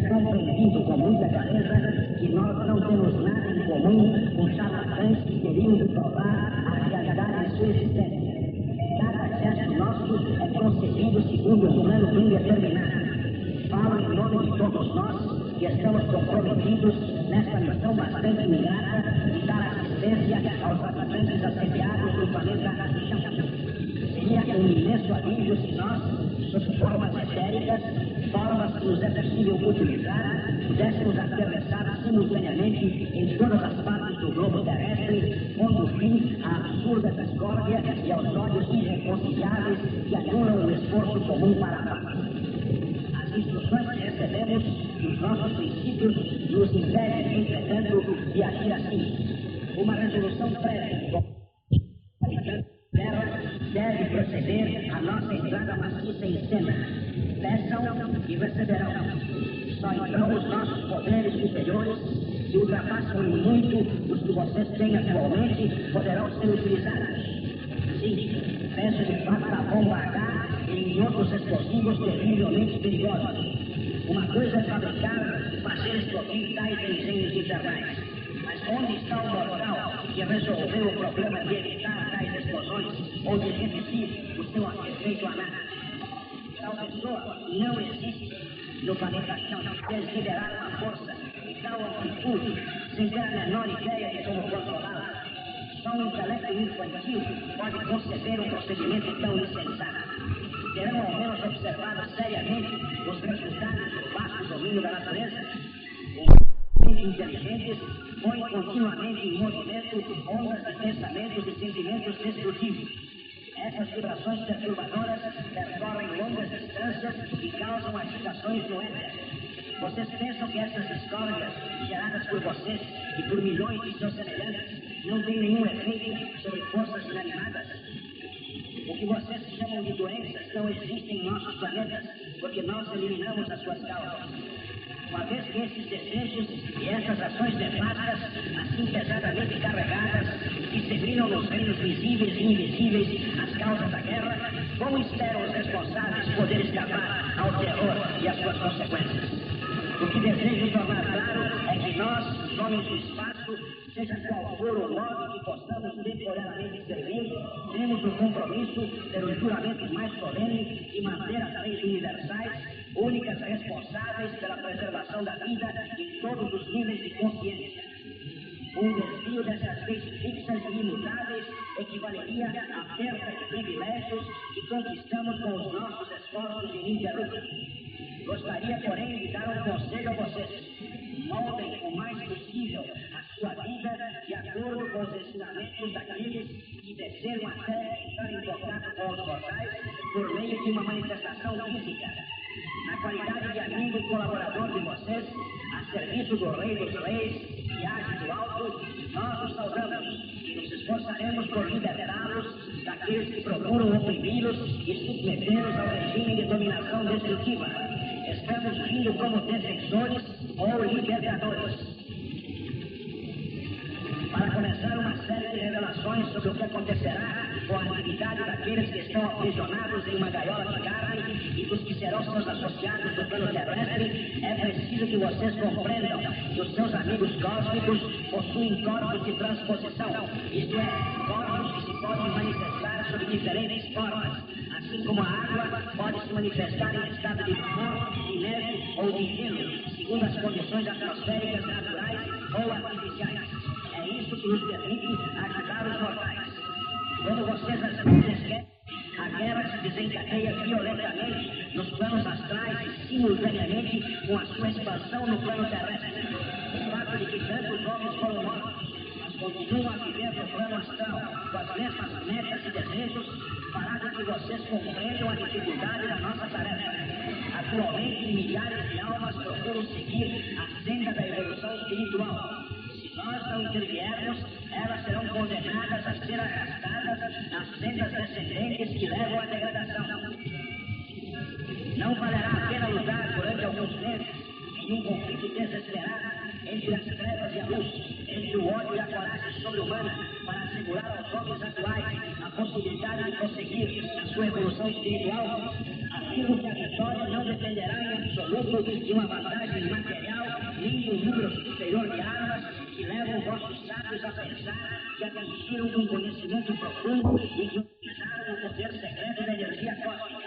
compreendido com muita clareza que nós não temos nada em comum com charlatães que queriam de provar a realidade de sua existência. Cada gesto nosso é concebido segundo um plano bem determinado. Falo em nome de todos nós que estamos comprometidos nesta missão bastante ingrata de dar assistência aos habitantes assediados do planeta Chão. Seria um imenso alívio se nós, sob formas etéricas, formas que nos é possível utilizar, pudéssemos atravessar simultaneamente em todas as partes do globo terrestre, pondo fim à absurda discórdia e aos ódios irreconciliáveis que anulam o esforço comum para a paz. As instruções que recebemos dos nossos princípios nos impedem, entretanto, de agir assim. Uma resolução prévia deve proceder à nossa entrada maciça em cena. Peçam e receberão. Só então os nossos poderes superiores, que ultrapassam em muito os que vocês têm atualmente, poderão ser utilizados. Sim, peço de fato a bomba H e em outros explosivos terrivelmente perigosos. Uma coisa é fabricar e fazer explodir tais engenhos infernais. Mas onde está o mortal que resolveu o problema de evitar tais explosões ou de reduzir o seu efeito a nada? Tal pessoa não existe no planeta Chão. Eles liberaram uma força de tal amplitude sem ter a menor ideia de como controlá-la. Só um intelecto infantil pode conceber um procedimento tão insensato. Terão ao menos observado seriamente os resultados do vasto domínio da natureza. Os inteligentes põem continuamente em movimento ondas de pensamentos e sentimentos destrutivos. Essas vibrações perturbadoras percorrem longas distâncias e causam agitações no éter. Vocês pensam que essas discórdias geradas por vocês e por milhões de seus semelhantes não têm nenhum efeito sobre forças inanimadas? O que vocês chamam de doenças não existem em nossos planetas, porque nós eliminamos as suas causas. Uma vez que esses desejos e essas ações nefastas, assim pesadamente carregadas, disseminam nos reinos visíveis e invisíveis as causas da guerra, como esperam os responsáveis poder escapar ao terror e às suas consequências? O que desejo tornar claro é que nós, os homens do espaço, seja qual for o modo que possamos temporariamente servir, temos o compromisso, pelo juramento mais solene, de manter as leis universais, únicas responsáveis pela preservação da vida em todos os níveis de consciência. Um desvio dessas leis fixas e imutáveis equivaleria à perda de privilégios que conquistamos com os nossos esforços ininterruptos. Gostaria, porém, de dar um conselho a vocês. Moldem o mais possível a sua vida de acordo com os ensinamentos daqueles que desejam até entrar em contato com os mortais por meio de uma manifestação física. Na qualidade de amigo e colaborador de vocês, a serviço do Rei dos Reis e age do alto, nós os saudamos e nos esforçaremos por libertá-los daqueles que procuram oprimi-los e submetê-los ao regime de dominação destrutiva. Estamos vindo como defensores ou libertadores. Para começar uma série de revelações sobre o que acontecerá com a atividade daqueles que estão aprisionados em uma gaiola de carne e dos que serão seus associados no plano terrestre, é preciso que vocês compreendam que os seus amigos cósmicos possuem corpos de transposição, isto é, corpos que se podem manifestar sob diferentes formas, assim como a água pode se manifestar em estado de vapor, de neve ou de gelo, segundo as condições atmosféricas naturais ou artificiais. É isso que nos permite ajudar os mortais. Quando vocês às vezes esquecem, a guerra se desencadeia violentamente nos planos astrais e simultaneamente com a sua expansão no plano terrestre. O fato de que tantos homens foram mortos, mas continuam a viver no plano astral com as mesmas metas e desejos, fará com que vocês compreendam a dificuldade da nossa tarefa. Atualmente, milhares de almas procuram seguir a senda da evolução espiritual. Se nós não interviermos, elas serão condenadas a ser arrastadas nas sendas descendentes que levam à degradação. Não valerá a pena lutar durante alguns meses em um conflito desesperado entre as trevas e a luz, entre o ódio e a coragem sobre-humana, para assegurar aos homens atuais a possibilidade de prosseguir a sua evolução espiritual. A afirmo que a vitória não dependerá em absoluto de uma vantagem material, nem de um número superior de armas que levam vossos sábios a pensar que atingiram um conhecimento profundo e que utilizaram o poder secreto da energia cósmica.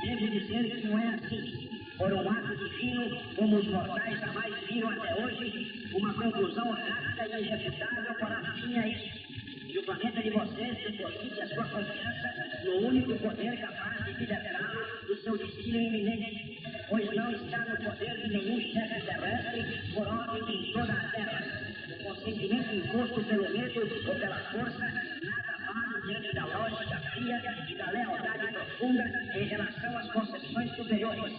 Devo dizer que não é assim. Por um ato divino, como os mortais jamais viram até hoje, uma conclusão rápida e irrefutável porá fim a isso. E o planeta de vocês deposite a sua confiança no único poder capaz de libertá-lo do seu destino iminente, pois não está no poder de nenhum chefe terrestre por ordem em toda a Terra. O consentimento imposto pelo medo ou pela força nada vale diante da lógica fria e da lealdade profunda em relação às concepções superiores.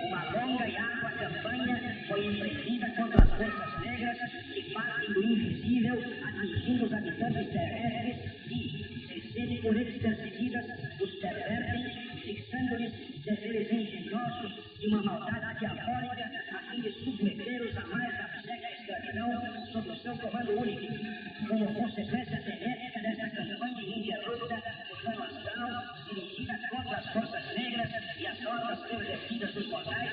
Uma longa e árdua campanha foi empreendida contra as forças negras que partem do invisível, atingindo os habitantes terrestres e, sem serem por eles perseguidas, os pervertem, fixando-lhes deveres engenhosos de uma maldade diabólica a fim de submeter-os a mais abjecta escravidão sob o seu comando único. Como consequência benéfica desta campanha ininterrupta, o plano astral, dirigida contra as forças negras e as hordas pervertidas dos mortais,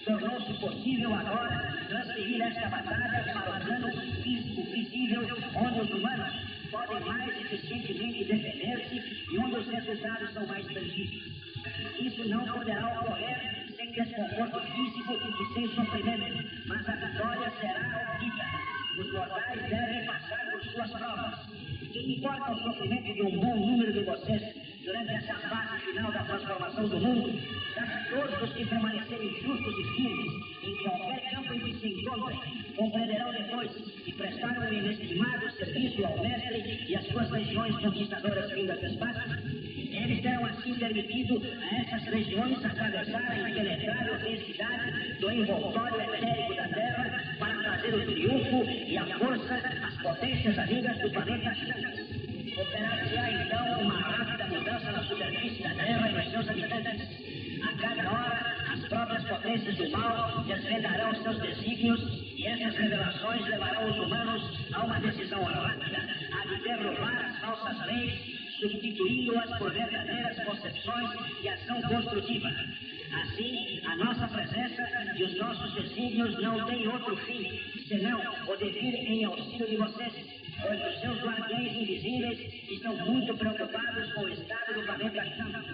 tornou-se possível agora transferir esta batalha para o plano físico visível, onde os humanos podem mais eficientemente defender-se e onde os resultados são mais tangíveis. Isso não poderá ocorrer sem desconforto físico e sem sofrimento, mas a vitória será obtida. Os mortais devem passar por suas provas. Que importa o sofrimento de um bom número de vocês durante essa fase final da transformação do mundo, já que todos os que permanecerem justos e firmes em qualquer campo em que se encontrem compreenderão depois e prestaram um inestimável serviço ao Mestre e às suas legiões conquistadoras vindas do espaço. Eles terão assim permitido a essas regiões atravessarem a penetrável densidade do envoltório etérico da Terra para trazer o triunfo e a força às potências amigas do planeta Xangas. Operar-se-á então uma rápida mudança na superfície da Terra e nos seus habitantes. A cada hora, as próprias potências do mal desvendarão seus desígnios e essas revelações levarão os humanos a uma decisão rápida, a de derrubar as falsas leis, substituindo-as por verdadeiras concepções de ação construtiva. Assim, a nossa presença e os nossos desígnios não têm outro fim, senão o de vir em auxílio de vocês, pois os seus guardiões invisíveis estão muito preocupados com o estado do planeta Chama.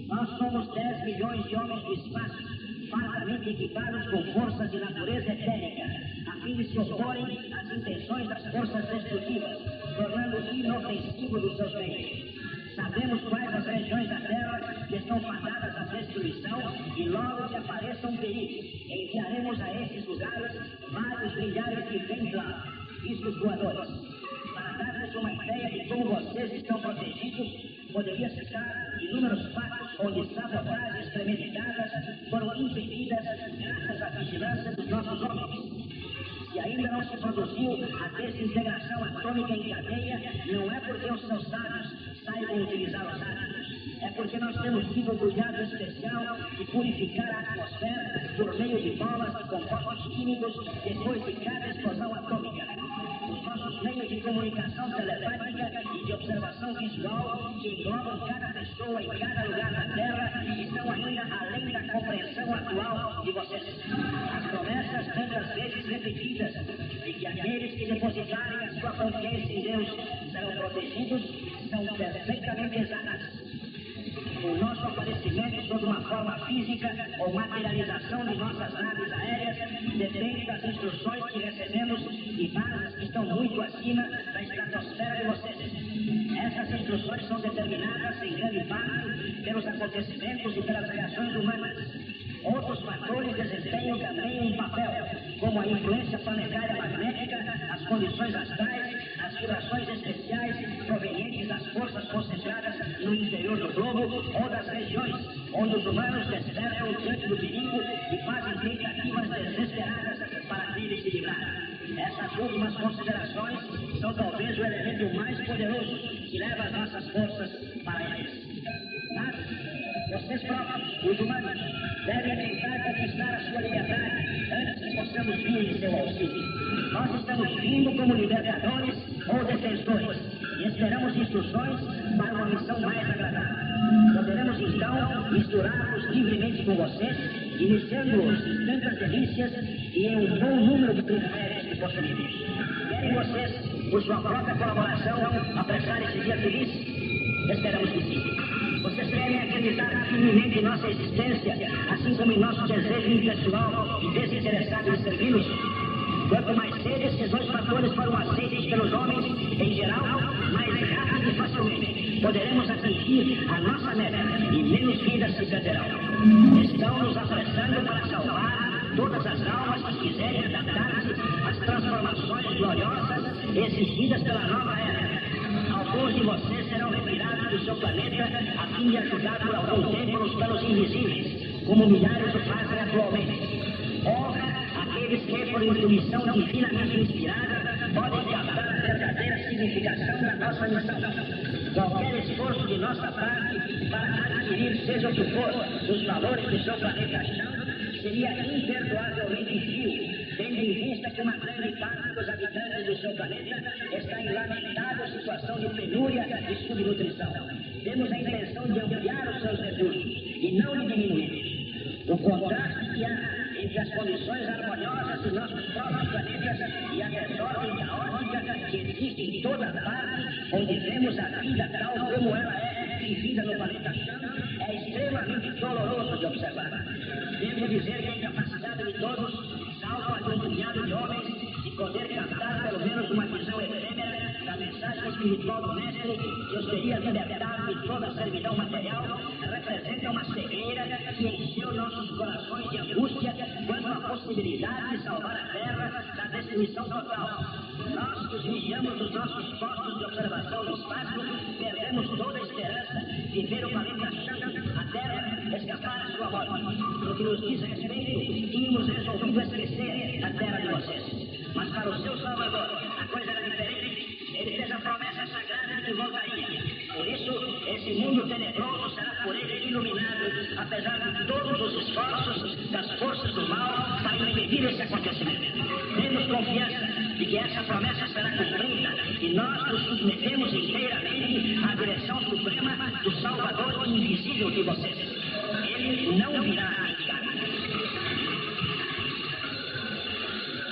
Nós somos 10 milhões de homens do espaço, fartamente equipados com forças de natureza etérica, a fim de se oporem às intenções das forças destrutivas, tornando inofensivo dos seus meios. Sabemos quais as regiões da Terra que estão fadadas à destruição e logo que apareça um perigo, enviaremos a esses lugares vários milhares de Ventlar, discos voadores. Para dar-vos uma ideia de como vocês estão protegidos, poderia citar inúmeros fatos onde sabotagens premeditadas foram impedidas graças à vigilância dos nossos homens. Se ainda não se produziu a desintegração atômica em cadeia, não é porque os seus sábios saibam utilizar os átomos. É porque nós temos tido o cuidado especial de purificar a atmosfera por meio de bolas de compostos químicos depois de cada explosão atômica. Os nossos meios de comunicação telepática e de observação visual, que englobam cada pessoa em cada lugar da Terra, estão ainda além da compreensão atual de vocês. As promessas tantas vezes repetidas de que aqueles que depositarem a sua confiança em Deus serão protegidos são perfeitamente exatas. O nosso aparecimento sob uma forma física ou materialização de nossas naves aéreas depende das instruções que recebemos de bases que estão muito acima da estratosfera de vocês. Essas instruções são determinadas em grande parte pelos acontecimentos e pelas reações humanas. Outros fatores desempenham também um papel, como a influência planetária magnética, as condições astrais, as vibrações especiais provenientes das forças concentradas no interior do globo ou das regiões onde os humanos despertam diante do perigo e fazem tentativas desesperadas para dele se livrar. Essas últimas considerações são talvez o elemento mais poderoso que leva as nossas forças para eles. Mas vocês próprios, os humanos, devem tentar conquistar a sua liberdade antes que possamos vir em seu auxílio. Nós estamos vindo como libertadores ou defensores, e esperamos instruções para uma missão mais agradável. Poderemos, então, misturar-nos livremente com vocês, iniciando-os em tantas delícias e em um bom número de privilégios que possuímos. Querem vocês, por sua própria colaboração, apressar esse dia feliz? Esperamos que sim. Vocês querem acreditar firmemente em nossa existência, assim como em nosso desejo impessoal e desinteressado de servi-los? Quanto mais cedo esses dois fatores foram aceitos pelos homens, em geral, mais rápido e facilmente poderemos atingir a nossa meta e menos vidas se perderão. Estão nos apressando para salvar todas as almas que quiserem adaptar-se às transformações gloriosas exigidas pela nova era. Alguns de vocês serão retirados do seu planeta a fim de ajudar por algum tempo nos planos invisíveis, como milhares o fazem atualmente. Ora, aqueles que, por intuição divinamente inspirada, podem captar a verdadeira significação da nossa missão. Qualquer esforço de nossa parte para adquirir, seja o que for, os valores do seu planeta chão, seria imperdoavelmente vil, tendo em vista que uma grande parte dos habitantes do seu planeta está em lamentável situação de penúria e subnutrição. Temos a intenção de ampliar os seus recursos e não de diminuir. O contraste que há entre as condições harmoniosas de nossos próprios planetas e a desordem caótica que existe em toda parte, onde vemos a vida tal como ela é vivida no planeta chão, é extremamente doloroso de observar. Devo dizer que a incapacidade de todos, salvo a de um punhado de homens, de poder captar pelo menos uma visão efêmera da mensagem espiritual do Mestre que os teria libertado de toda a servidão material, representa uma cegueira que encheu nossos corações de angústia quanto à possibilidade de salvar a Terra da destruição total. Nós que os vigiamos nos nossos postos de observação no espaço, perdemos toda a esperança de ver o planeta chão, a Terra, escapar à sua morte. No que nos diz respeito, tínhamos resolvido esquecer a terra de vocês. Mas para o seu Salvador, a coisa era diferente. Ele fez a promessa sagrada de que voltaria. Por isso, esse mundo tenebroso será por ele iluminado, apesar de todos os esforços das forças do mal para impedir esse acontecimento. Temos confiança de que essa promessa será cumprida e nós nos submetemos inteiramente à direção suprema do Salvador invisível de vocês. Ele não virá a mendigar.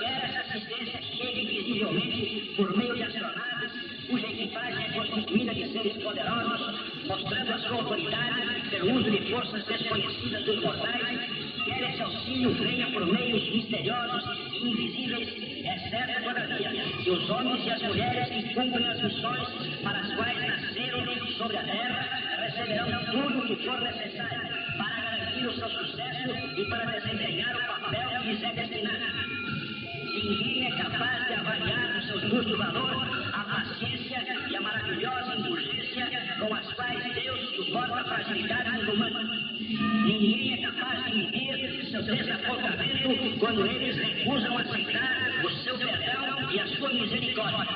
Quer essa assistência chegue visivelmente por meio de astronaves, cuja equipagem é constituída de seres poderosos, mostrando a sua autoridade pelo uso de forças desconhecidas dos mortais. Quer esse auxílio venha por meios misteriosos e invisíveis, é certo, todavia, que os homens e as mulheres que cumprem as missões para as quais nasceram sobre a terra receberão tudo o que for necessário para garantir o seu sucesso e para desempenhar o papel que lhes é destinado. Ninguém é capaz de avaliar no seu justo valor a paciência e a maravilhosa indulgência com as quais Deus suporta a fragilidade dos humanos. Ninguém é capaz de medir seu desapontamento quando eles recusam aceitar o seu perdão e a sua misericórdia.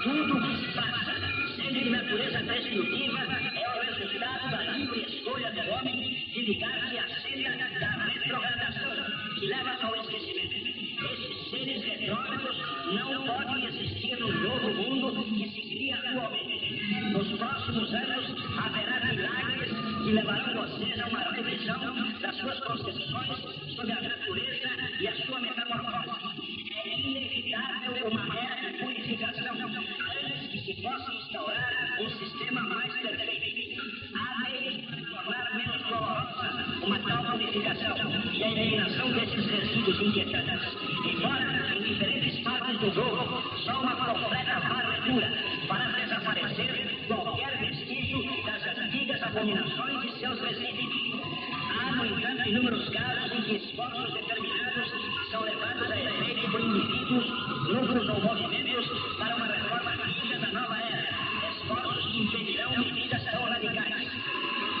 Tudo o que se passa, sendo de natureza destrutiva, é o resultado da livre escolha do homem de ligar-se à senda da retrogradação, que leva ao esquecimento. Esses seres retrógrados não podem existir no novo mundo que se cria atualmente. Nos próximos anos haverá milagres que levarão vocês a uma revisão das suas concepções sobre a natureza e a sua metamorfose. É inevitável uma era de purificação antes que se possa instaurar um sistema mais perfeito. Há meios de tornar menos dolorosa uma tal purificação e a eliminação desses resíduos inquietantes. Embora em diferentes partes do globo, só uma completa varredura para desaparecer qualquer vestígio das antigas abominações e seus resíduos. Há, no entanto, inúmeros casos em que esforços determinados são levados a efeito por indivíduos, grupos ou movimentos para uma reforma rígida da nova era, esforços que impedirão medidas tão radicais.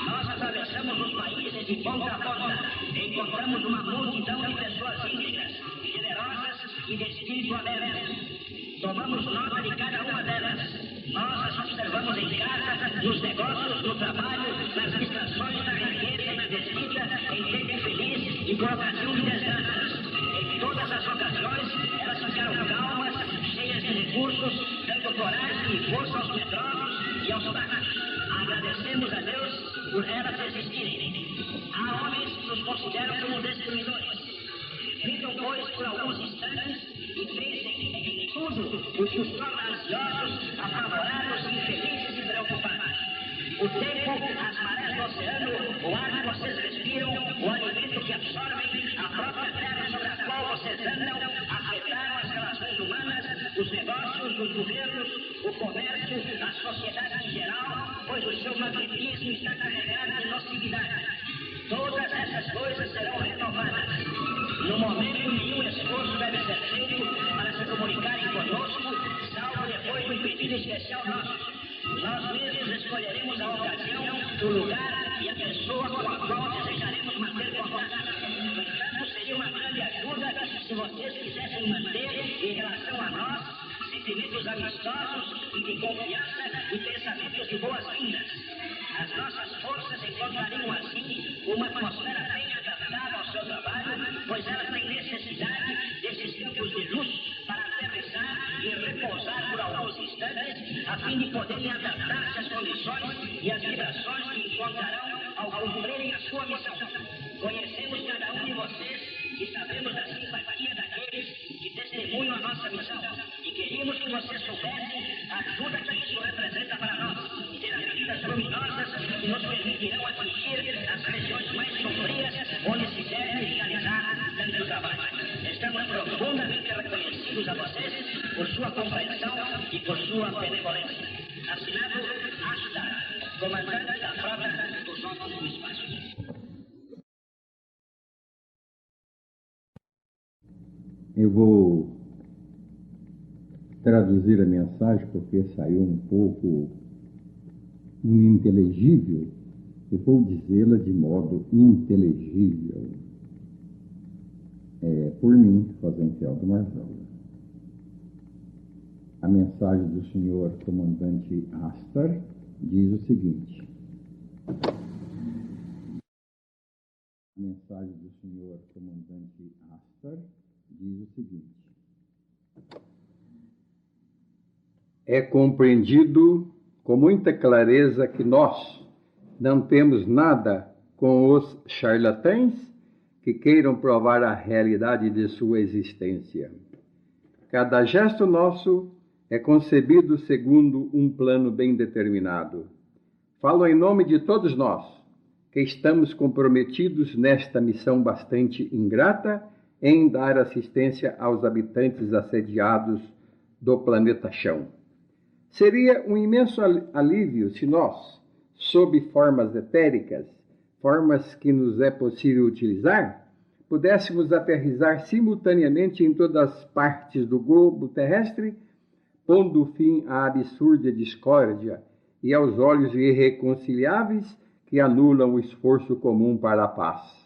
Nós atravessamos os países de ponta a ponta e encontramos uma multidão de pessoas íntegras, generosas e de espírito aberto. Tomamos nota de cada uma delas. Nós as observamos em casa, nos negócios, no trabalho, nas distrações, na riqueza e na desdita, em tempo feliz e por ocasião de desgraças. Em todas as ocasiões, elas ficaram calmas, cheias de recursos, dando dando coragem e força aos medrosos e aos fracos. Agradecemos a Deus por elas existirem. Há homens que os consideram como destruidores. Ficam, pois, por alguns instantes e pensem em tudo o que os torna ansiosos, apavorados, infelizes e preocupados. O tempo, as marés do oceano, o ar que vocês respiram, o alimento que absorvem, a própria terra sobre a qual vocês andam, afetaram as relações humanas, os negócios, os governos, o comércio, a sociedade em geral, pois o seu magnetismo está carregado de nocividade. Todas essas coisas serão renovadas. No momento, nenhum esforço deve ser feito para se comunicarem conosco, salvo depois de um pedido especial nosso. Nós mesmos escolheremos a ocasião, o lugar e a pessoa com a qual desejaremos manter contato. No entanto, seria uma grande ajuda se vocês quisessem manter, em relação a nós, sentimentos amistosos e de confiança e pensamentos de boas-vindas. As nossas forças encontrariam assim uma atmosfera bem adaptada ao seu trabalho, pois elas têm necessidade desses tempos de luz para aterrissar e repousar por alguns instantes, a fim de poderem adaptar-se às condições e às vibrações que encontrarão ao cumprirem a sua missão. Conhecemos cada um de vocês e sabemos da simpatia daqueles que testemunham a nossa missão. E queríamos que vocês soubessem a ajuda que isso representa para nós, terapias luminosas que nos permitirão atingir as regiões mais sombrias onde se deve realizar tanto trabalho. Estamos profundamente reconhecidos a vocês por sua compreensão e por sua benevolência. Assinado Ashtar, comandante da frota dos homens do espaço. Eu vou traduzir a mensagem porque saiu um pouco ininteligível. Eu vou dizê-la de modo inteligível. Por mim, Rosenfeld Marzola. A mensagem do senhor comandante Ashtar diz o seguinte. A mensagem do senhor comandante Ashtar diz o seguinte. É compreendido com muita clareza que nós não temos nada com os charlatães que queiram provar a realidade de sua existência. Cada gesto nosso é concebido segundo um plano bem determinado. Falo em nome de todos nós, que estamos comprometidos nesta missão bastante ingrata em dar assistência aos habitantes assediados do planeta Chão. Seria um imenso alívio se nós, sob formas etéricas, formas que nos é possível utilizar, pudéssemos aterrissar simultaneamente em todas as partes do globo terrestre, pondo fim à absurda discórdia e aos olhos irreconciliáveis que anulam o esforço comum para a paz.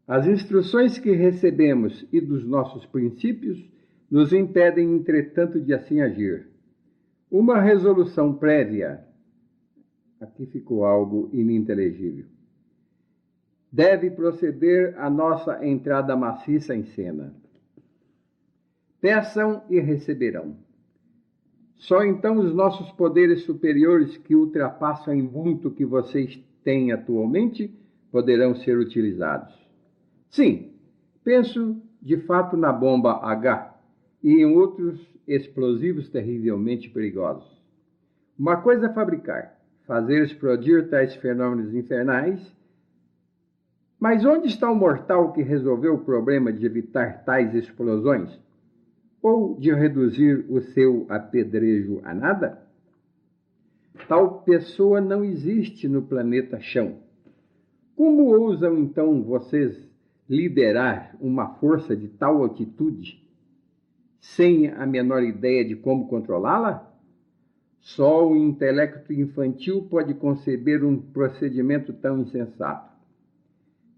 As instruções que recebemos e dos nossos princípios nos impedem, entretanto, de assim agir. Uma resolução prévia, aqui ficou algo ininteligível, deve proceder a nossa entrada maciça em cena. Peçam e receberão. Só então os nossos poderes superiores, que ultrapassam em muito o que vocês têm atualmente, poderão ser utilizados. Sim, penso de fato na bomba H e em outros explosivos terrivelmente perigosos. Uma coisa é fabricar, fazer explodir tais fenômenos infernais, mas onde está o mortal que resolveu o problema de evitar tais explosões? Ou de reduzir o seu apedrejo a nada? Tal pessoa não existe no planeta Chão. Como ousam, então, vocês liderar uma força de tal altitude, sem a menor ideia de como controlá-la? Só o intelecto infantil pode conceber um procedimento tão insensato.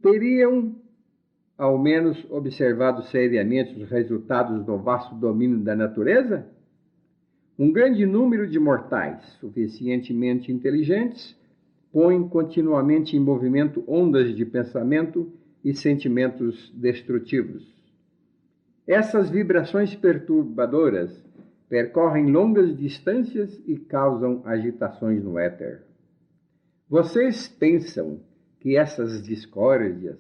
Teriam, ao menos, observado seriamente os resultados do vasto domínio da natureza? Um grande número de mortais, suficientemente inteligentes, põem continuamente em movimento ondas de pensamento e sentimentos destrutivos. Essas vibrações perturbadoras percorrem longas distâncias e causam agitações no éter. Vocês pensam que essas discórdias,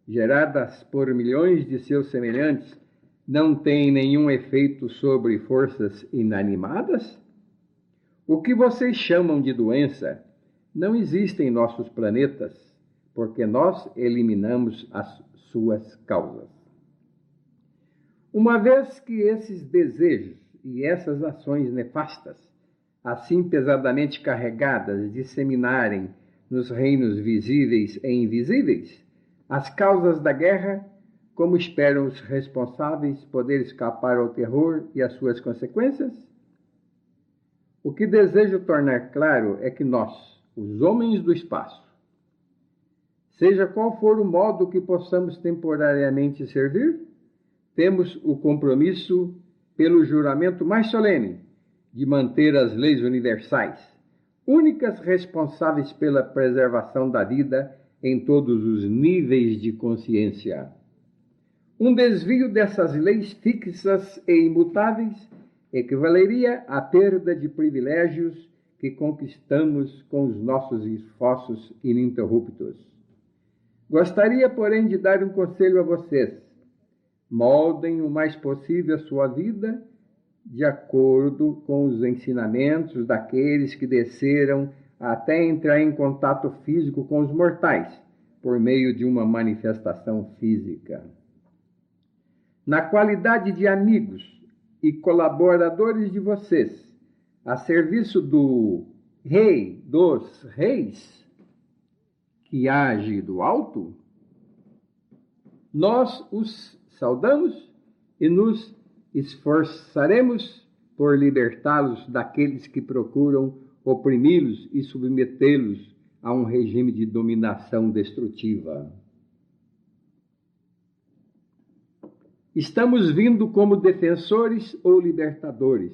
geradas por milhões de seus semelhantes, não têm nenhum efeito sobre forças inanimadas? O que vocês chamam de doença não existe em nossos planetas, porque nós eliminamos as suas causas. Uma vez que esses desejos e essas ações nefastas, assim pesadamente carregadas, disseminarem nos reinos visíveis e invisíveis as causas da guerra, como esperam os responsáveis poder escapar ao terror e às suas consequências? O que desejo tornar claro é que nós, os homens do espaço, seja qual for o modo que possamos temporariamente servir, temos o compromisso, pelo juramento mais solene, de manter as leis universais, únicas responsáveis pela preservação da vida em todos os níveis de consciência. Um desvio dessas leis fixas e imutáveis equivaleria à perda de privilégios que conquistamos com os nossos esforços ininterruptos. Gostaria, porém, de dar um conselho a vocês. Moldem o mais possível a sua vida de acordo com os ensinamentos daqueles que desceram até entrar em contato físico com os mortais, por meio de uma manifestação física. Na qualidade de amigos e colaboradores de vocês, a serviço do Rei dos Reis, que age do alto, nós os saudamos e nos esforçaremos por libertá-los daqueles que procuram oprimi-los e submetê-los a um regime de dominação destrutiva. Estamos vindo como defensores ou libertadores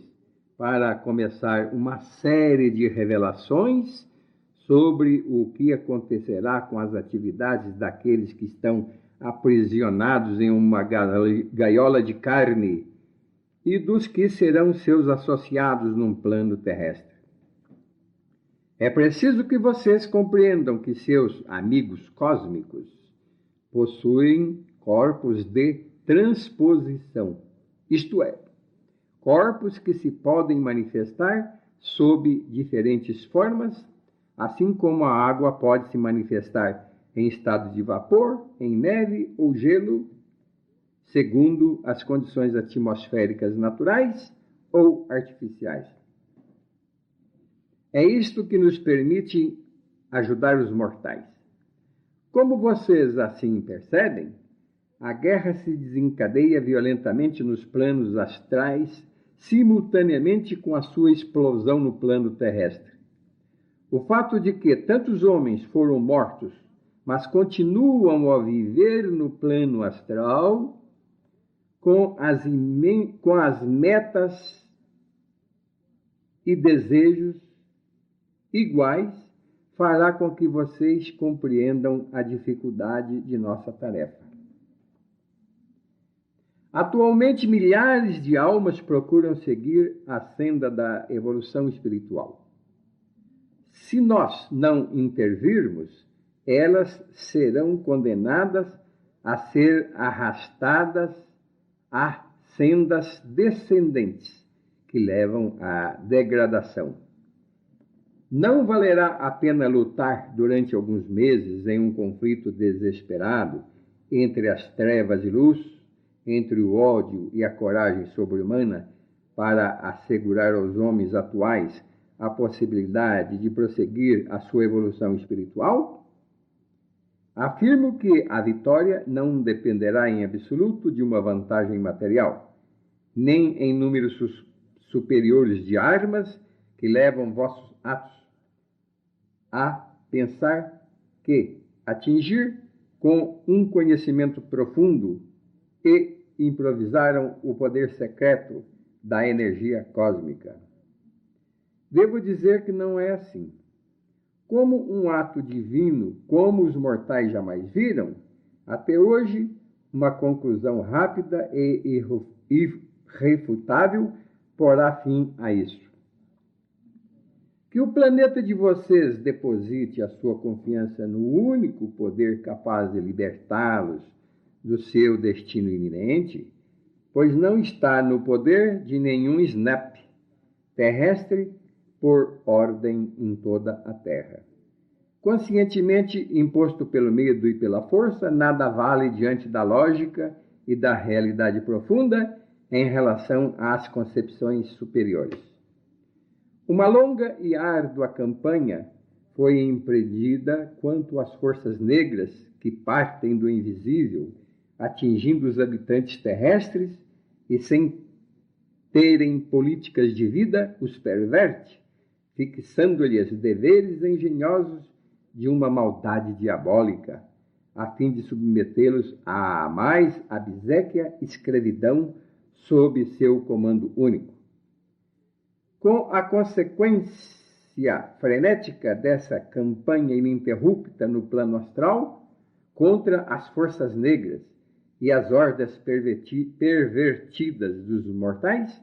para começar uma série de revelações sobre o que acontecerá com as atividades daqueles que estão aprisionados em uma gaiola de carne e dos que serão seus associados num plano terrestre. É preciso que vocês compreendam que seus amigos cósmicos possuem corpos de transposição, isto é, corpos que se podem manifestar sob diferentes formas, assim como a água pode se manifestar em estado de vapor, em neve ou gelo, segundo as condições atmosféricas naturais ou artificiais. É isto que nos permite ajudar os mortais. Como vocês assim percebem, a guerra se desencadeia violentamente nos planos astrais, simultaneamente com a sua explosão no plano terrestre. O fato de que tantos homens foram mortos, mas continuam a viver no plano astral, com as metas e desejos iguais, fará com que vocês compreendam a dificuldade de nossa tarefa. Atualmente, milhares de almas procuram seguir a senda da evolução espiritual. Se nós não intervirmos, elas serão condenadas a ser arrastadas a sendas descendentes que levam à degradação. Não valerá a pena lutar durante alguns meses em um conflito desesperado entre as trevas e luz, entre o ódio e a coragem sobre-humana, para assegurar aos homens atuais a possibilidade de prosseguir a sua evolução espiritual? Afirmo que a vitória não dependerá em absoluto de uma vantagem material, nem em números superiores de armas que levam vossos atos a pensar que atingir com um conhecimento profundo e improvisaram o poder secreto da energia cósmica. Devo dizer que não é assim. Como um ato divino, como os mortais jamais viram, até hoje, uma conclusão rápida e irrefutável porá fim a isso. Que o planeta de vocês deposite a sua confiança no único poder capaz de libertá-los do seu destino iminente, pois não está no poder de nenhum snap terrestre por ordem em toda a Terra. Conscientemente imposto pelo medo e pela força, nada vale diante da lógica e da realidade profunda em relação às concepções superiores. Uma longa e árdua campanha foi empreendida quanto às forças negras que partem do invisível, atingindo os habitantes terrestres e, sem terem políticas de vida, os perverte, fixando-lhes deveres engenhosos de uma maldade diabólica, a fim de submetê-los à mais abséquia escravidão sob seu comando único. Com a consequência frenética dessa campanha ininterrupta no plano astral contra as forças negras e as hordas pervertidas dos mortais,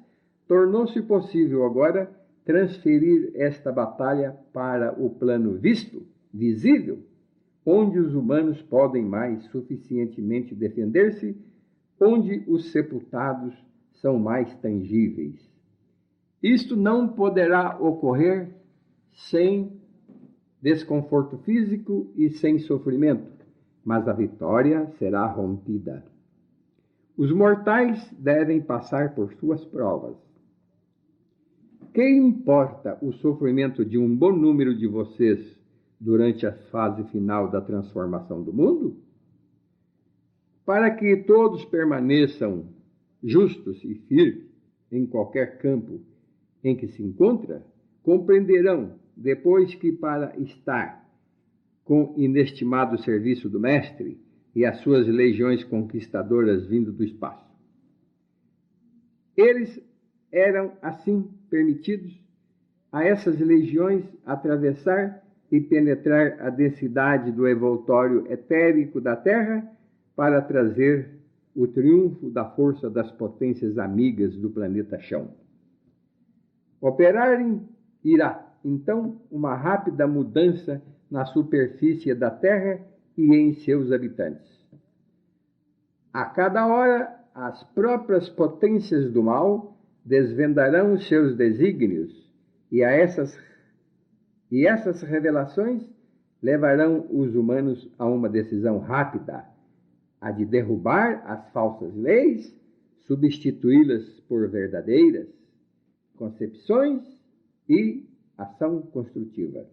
tornou-se possível agora transferir esta batalha para o plano visível, onde os humanos podem mais suficientemente defender-se, onde os sepultados são mais tangíveis. Isto não poderá ocorrer sem desconforto físico e sem sofrimento, mas a vitória será rompida. Os mortais devem passar por suas provas. Que importa o sofrimento de um bom número de vocês durante a fase final da transformação do mundo? Para que todos permaneçam justos e firmes em qualquer campo em que se encontra, compreenderão, depois que para estar com inestimado serviço do Mestre e as suas legiões conquistadoras vindo do espaço. Eles eram, assim, permitidos a essas legiões atravessar e penetrar a densidade do envoltório etérico da Terra para trazer o triunfo da força das potências amigas do planeta chão. Operarem irá, então, uma rápida mudança na superfície da Terra e em seus habitantes. A cada hora, as próprias potências do mal desvendarão seus desígnios e essas revelações levarão os humanos a uma decisão rápida, a de derrubar as falsas leis, substituí-las por verdadeiras concepções e ação construtiva.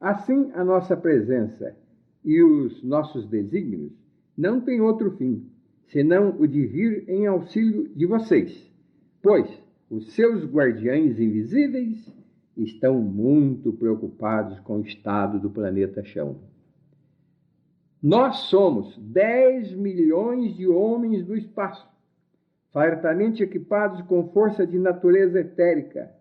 Assim, a nossa presença e os nossos desígnios não têm outro fim, senão o de vir em auxílio de vocês, pois os seus guardiães invisíveis estão muito preocupados com o estado do planeta chão. Nós somos 10 milhões de homens do espaço, fartamente equipados com força de natureza etérica,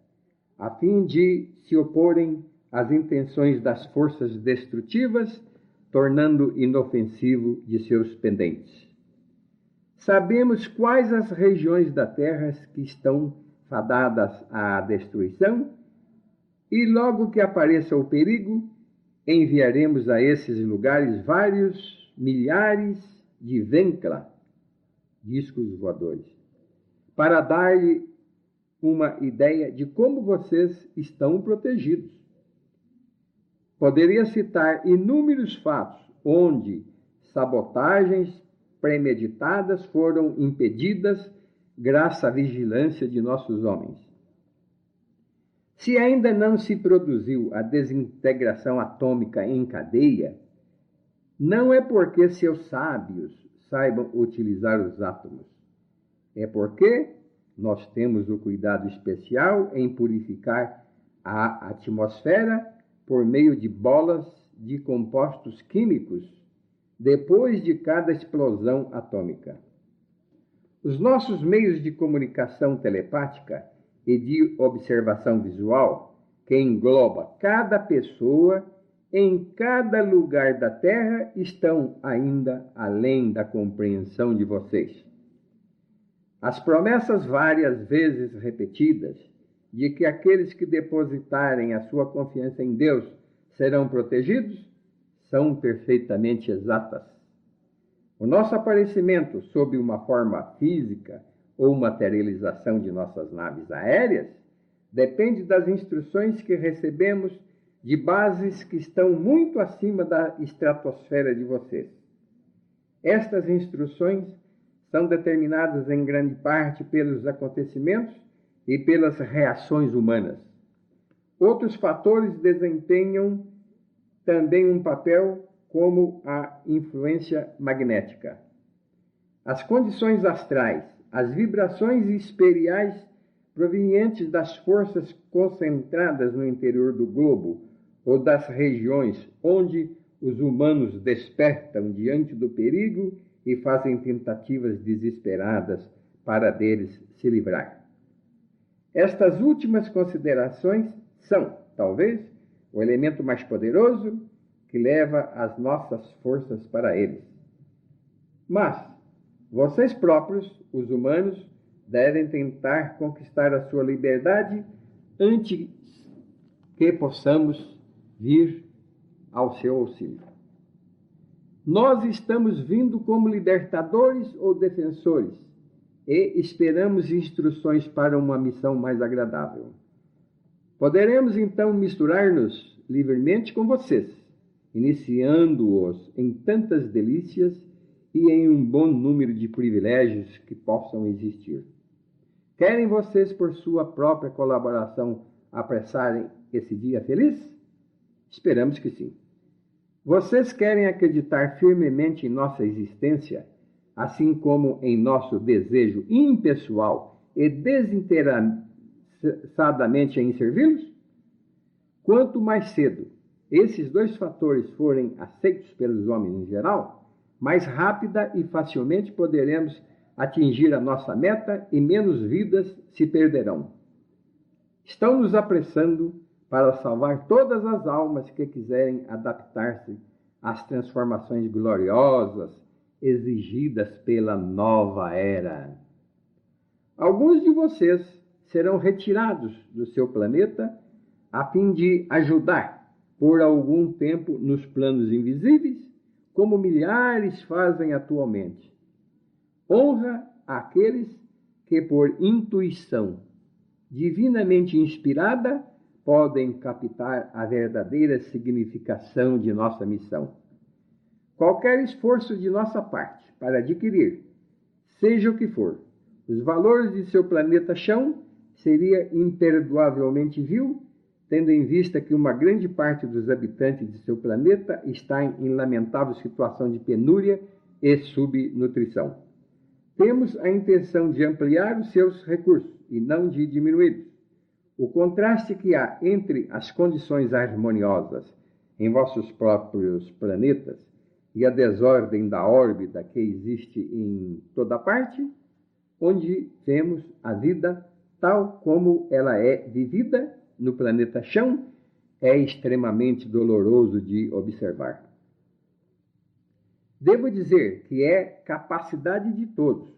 a fim de se oporem às intenções das forças destrutivas, tornando inofensivo de seus pendentes. Sabemos quais as regiões da Terra que estão fadadas à destruição, e logo que apareça o perigo, enviaremos a esses lugares vários milhares de Venkla, discos voadores, para dar-lhe uma ideia de como vocês estão protegidos. Poderia citar inúmeros fatos onde sabotagens premeditadas foram impedidas graças à vigilância de nossos homens. Se ainda não se produziu a desintegração atômica em cadeia, não é porque seus sábios saibam utilizar os átomos. É porque nós temos o cuidado especial em purificar a atmosfera por meio de bolas de compostos químicos depois de cada explosão atômica. Os nossos meios de comunicação telepática e de observação visual, que engloba cada pessoa em cada lugar da Terra, estão ainda além da compreensão de vocês. As promessas várias vezes repetidas de que aqueles que depositarem a sua confiança em Deus serão protegidos são perfeitamente exatas. O nosso aparecimento sob uma forma física ou materialização de nossas naves aéreas depende das instruções que recebemos de bases que estão muito acima da estratosfera de vocês. Estas instruções são determinadas em grande parte pelos acontecimentos e pelas reações humanas. Outros fatores desempenham também um papel, como a influência magnética. As condições astrais, as vibrações esperiais provenientes das forças concentradas no interior do globo ou das regiões onde os humanos despertam diante do perigo e fazem tentativas desesperadas para deles se livrar. Estas últimas considerações são, talvez, o elemento mais poderoso que leva as nossas forças para eles. Mas vocês próprios, os humanos, devem tentar conquistar a sua liberdade antes que possamos vir ao seu auxílio. Nós estamos vindo como libertadores ou defensores e esperamos instruções para uma missão mais agradável. Poderemos então misturar-nos livremente com vocês, iniciando-os em tantas delícias e em um bom número de privilégios que possam existir. Querem vocês, por sua própria colaboração, apressarem esse dia feliz? Esperamos que sim. Vocês querem acreditar firmemente em nossa existência, assim como em nosso desejo impessoal e desinteressadamente em servi-los? Quanto mais cedo esses dois fatores forem aceitos pelos homens em geral, mais rápida e facilmente poderemos atingir a nossa meta e menos vidas se perderão. Estão nos apressando para salvar todas as almas que quiserem adaptar-se às transformações gloriosas exigidas pela nova era. Alguns de vocês serão retirados do seu planeta a fim de ajudar por algum tempo nos planos invisíveis, como milhares fazem atualmente. Honra àqueles que, por intuição divinamente inspirada, podem captar a verdadeira significação de nossa missão. Qualquer esforço de nossa parte para adquirir, seja o que for, os valores de seu planeta chão seria imperdoavelmente vil, tendo em vista que uma grande parte dos habitantes de seu planeta está em lamentável situação de penúria e subnutrição. Temos a intenção de ampliar os seus recursos e não de diminuí-los. O contraste que há entre as condições harmoniosas em vossos próprios planetas e a desordem da órbita que existe em toda parte, onde vemos a vida tal como ela é vivida no planeta chão, é extremamente doloroso de observar. Devo dizer que é capacidade de todos,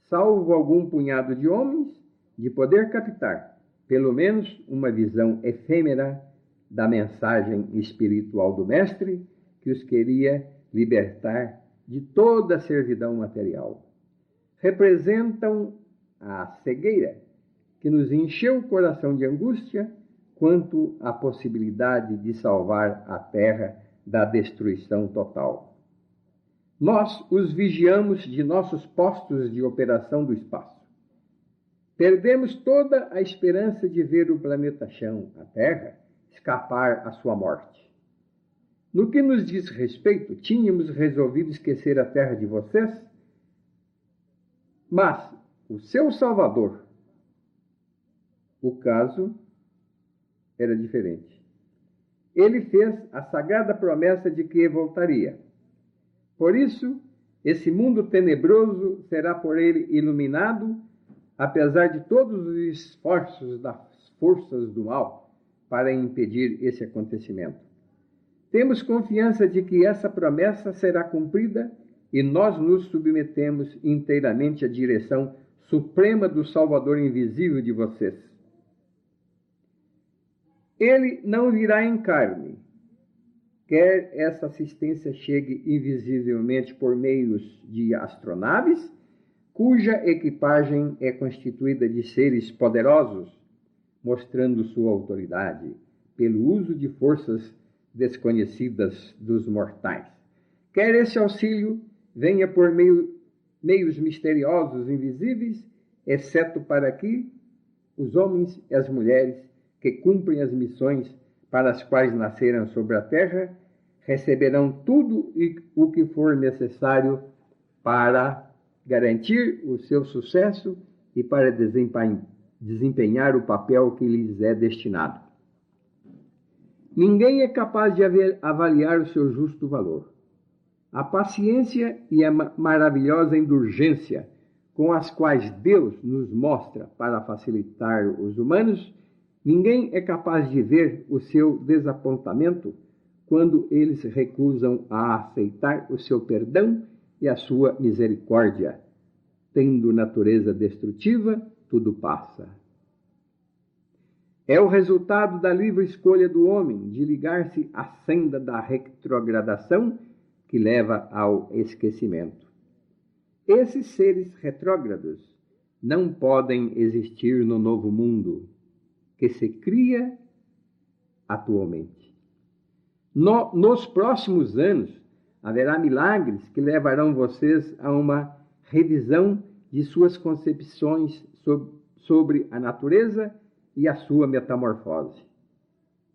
salvo algum punhado de homens, de poder captar, pelo menos, uma visão efêmera da mensagem espiritual do Mestre, que os queria libertar de toda a servidão material. Representam a cegueira que nos encheu o coração de angústia quanto à possibilidade de salvar a Terra da destruição total. Nós os vigiamos de nossos postos de operação do espaço. Perdemos toda a esperança de ver o planeta chão, a Terra, escapar à sua morte. No que nos diz respeito, tínhamos resolvido esquecer a Terra de vocês, mas o seu Salvador, o caso era diferente. Ele fez a sagrada promessa de que voltaria. Por isso, esse mundo tenebroso será por ele iluminado, apesar de todos os esforços das forças do mal para impedir esse acontecimento. Temos confiança de que essa promessa será cumprida e nós nos submetemos inteiramente à direção suprema do Salvador invisível de vocês. Ele não virá em carne, quer essa assistência chegue invisivelmente por meios de astronaves, cuja equipagem é constituída de seres poderosos, mostrando sua autoridade pelo uso de forças desconhecidas dos mortais. Quer esse auxílio venha por meios misteriosos, invisíveis, exceto para que os homens e as mulheres que cumprem as missões para as quais nasceram sobre a terra receberão tudo o que for necessário para garantir o seu sucesso e para desempenhar o papel que lhes é destinado. Ninguém é capaz de avaliar o seu justo valor. A paciência e a maravilhosa indulgência com as quais Deus nos mostra para facilitar os humanos, ninguém é capaz de ver o seu desapontamento quando eles recusam a aceitar o seu perdão e a sua misericórdia. Tendo natureza destrutiva, tudo passa. É o resultado da livre escolha do homem de ligar-se à senda da retrogradação que leva ao esquecimento. Esses seres retrógrados não podem existir no novo mundo que se cria atualmente. Nos próximos anos, haverá milagres que levarão vocês a uma revisão de suas concepções sobre a natureza e a sua metamorfose.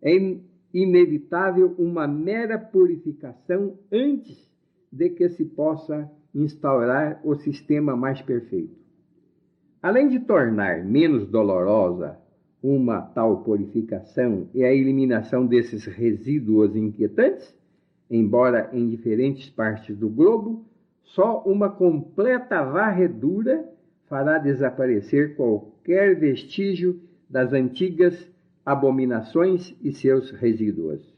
É inevitável uma mera purificação antes de que se possa instaurar o sistema mais perfeito. Além de tornar menos dolorosa uma tal purificação e a eliminação desses resíduos inquietantes, embora em diferentes partes do globo, só uma completa varredura fará desaparecer qualquer vestígio das antigas abominações e seus resíduos.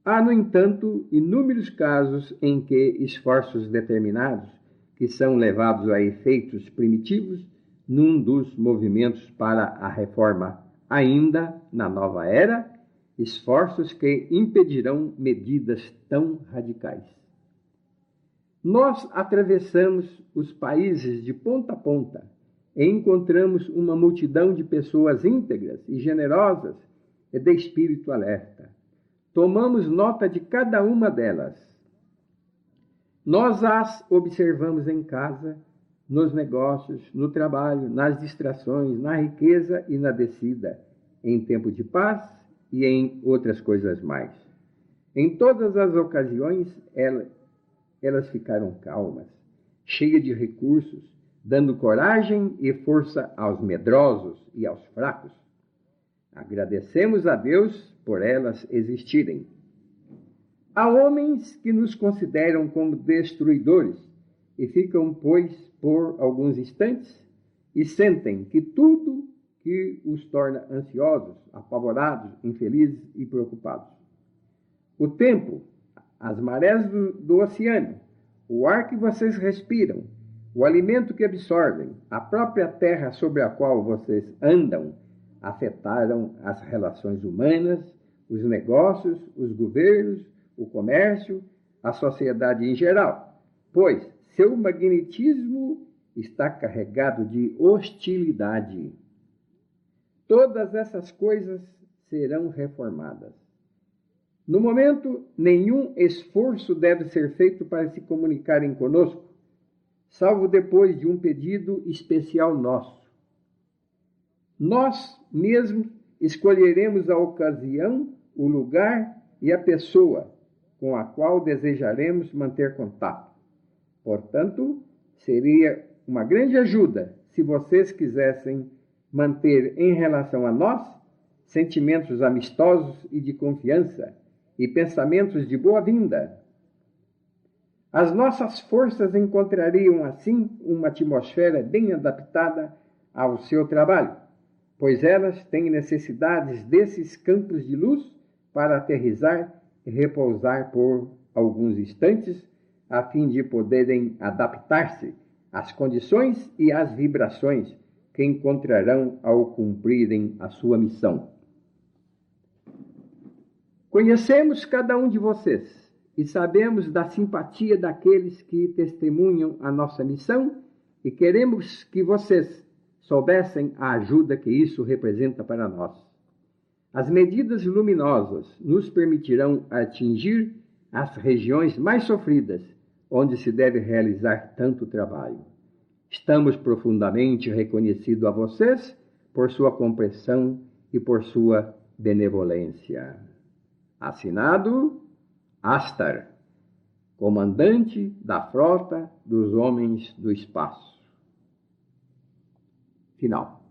Há, no entanto, inúmeros casos em que esforços determinados, que são levados a efeitos primitivos, num dos movimentos para a reforma, ainda na nova era, esforços que impedirão medidas tão radicais. Nós atravessamos os países de ponta a ponta e encontramos uma multidão de pessoas íntegras e generosas e de espírito alerta. Tomamos nota de cada uma delas. Nós as observamos em casa, nos negócios, no trabalho, nas distrações, na riqueza e na descida, em tempo de paz e em outras coisas mais. Em todas as ocasiões, elas ficaram calmas, cheias de recursos, dando coragem e força aos medrosos e aos fracos. Agradecemos a Deus por elas existirem. Há homens que nos consideram como destruidores e ficam, pois, por alguns instantes e sentem que tudo que os torna ansiosos, apavorados, infelizes e preocupados. O tempo, as marés do oceano, o ar que vocês respiram, o alimento que absorvem, a própria terra sobre a qual vocês andam, afetaram as relações humanas, os negócios, os governos, o comércio, a sociedade em geral, pois seu magnetismo está carregado de hostilidade. Todas essas coisas serão reformadas. No momento, nenhum esforço deve ser feito para se comunicarem conosco, salvo depois de um pedido especial nosso. Nós mesmos escolheremos a ocasião, o lugar e a pessoa com a qual desejaremos manter contato. Portanto, seria uma grande ajuda se vocês quisessem manter em relação a nós sentimentos amistosos e de confiança e pensamentos de boa-vinda. As nossas forças encontrariam, assim, uma atmosfera bem adaptada ao seu trabalho, pois elas têm necessidades desses campos de luz para aterrissar e repousar por alguns instantes, a fim de poderem adaptar-se as condições e as vibrações que encontrarão ao cumprirem a sua missão. Conhecemos cada um de vocês e sabemos da simpatia daqueles que testemunham a nossa missão e queremos que vocês soubessem a ajuda que isso representa para nós. As medidas luminosas nos permitirão atingir as regiões mais sofridas, onde se deve realizar tanto trabalho. Estamos profundamente reconhecidos a vocês por sua compreensão e por sua benevolência. Assinado Astar, comandante da frota dos homens do espaço. Final.